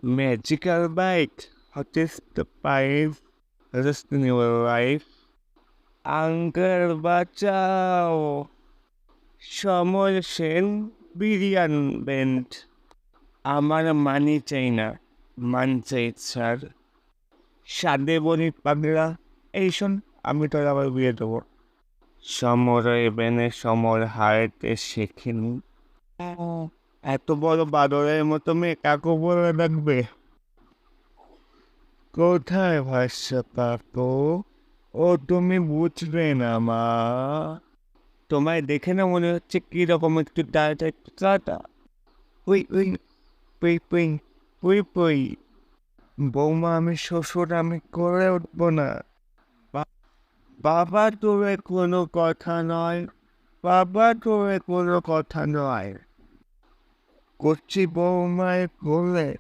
Magical bite. Hottest the pipe. Just in your life. Uncle বাঁচাও, সমর Sen, বিরিয়ান bent. আমার মানি চাই না, মান চাই স্যার। সাদে বনি পাগলা, এই শোন, আমি তোর আবার বিয়ে দেবো। সমর এবেনে সমর হারতে শেখেনি। এত বড় বাদরের মতো মেয়ে কাকু বলে ডাকবে? কোথায় ভাষ্য কাকু? ও তুমি বুঝবে না মা। তোমায় দেখে না মনে হচ্ছে কিরকম একটু টাটা একটু টাটা। উই উই, পুই পুই, পুই পুই। বৌমা আমি শ্বশুর, আমি করে উঠবো না। বাবা তোরে কোনো কথা নয়, বাবা তোরে কোনো কথা নয়। করছি বৌমায় কোলে,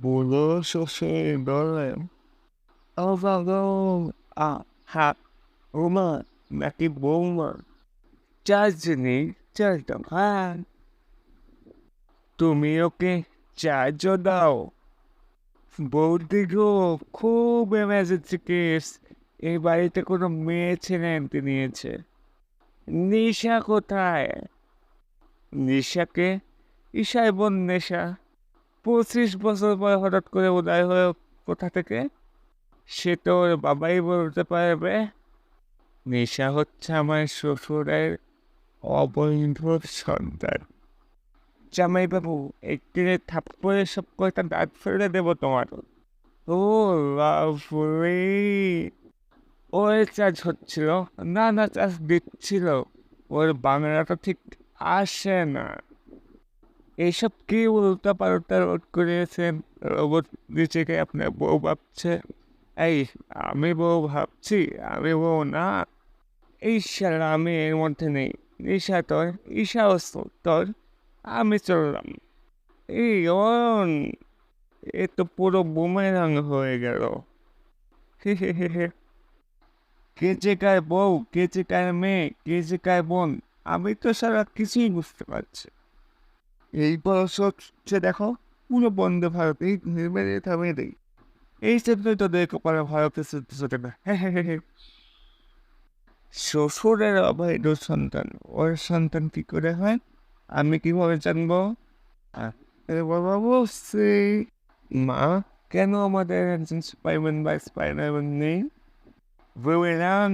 বুড়ো শ্বশুর দলে। ও বাবা, আ হা, ওমা নাকি বৌমা, চারজনই চারজন। হ্যাঁ, তুমি ওকে চার্জ দাও। বৌদি গো, খুব এমার্জেন্সি কেস। এই বাড়িতে কোনো মেয়ে ছেলে আনতে নিয়েছে। নিশা কোথায়? নিশাকে? ঈশায় বোন নেশা। 25 বছর পর হঠাৎ করে উদয় হয়ে কোথা থেকে? সে তো ওর বাবাই বলতে পারবে। নিশা হচ্ছে আমার শ্বশুরের অবৈধ সন্তান। জামাইবাবু, একটি থাপ্পড়ে সব কয়টা দাঁত ফেলে দেবো তোমার। ও লাভলি। ওর চার্জ হচ্ছিল, না না চার্জ দিচ্ছিল। ওর বাংলাটা ঠিক আসে না। এইসব কি উল্টা পাল্টা রোড করিয়েছেন? রোবট নিজেকে আপনার বউ ভাবছে। এই, আমি বউ ভাবছি? আমি বউ না। এই শালা আমি এর মধ্যে নেই। ঈশা তোর, ঈশা তোর, আমি চললাম। এই অন, এ তো পুরো বুমেরাং হয়ে গেল। হে হে হে হে। কে যে কার বউ, কে যে কার মেয়ে, কে যে কার বোন, আমি তো সারা কিছুই বুঝতে পারছি। এই বয়স হচ্ছে দেখো, পুরো বন্দে ভারত, এই মেরে থামিয়ে দেই। এই সেটাই তোদের কপালে ভারতের ছোট না। হ্যাঁ হ্যাঁ হ্যাঁ হ্যাঁ। শ্বশুরের অবৈধ সন্তান, ওর সন্তান কি করে হয় আমি কিভাবে জানবো? বাবা বলছি, মা, কেন আমাদের একজন স্পাইডারম্যান বা স্পাইডারম্যান নেই? বুমেরাং।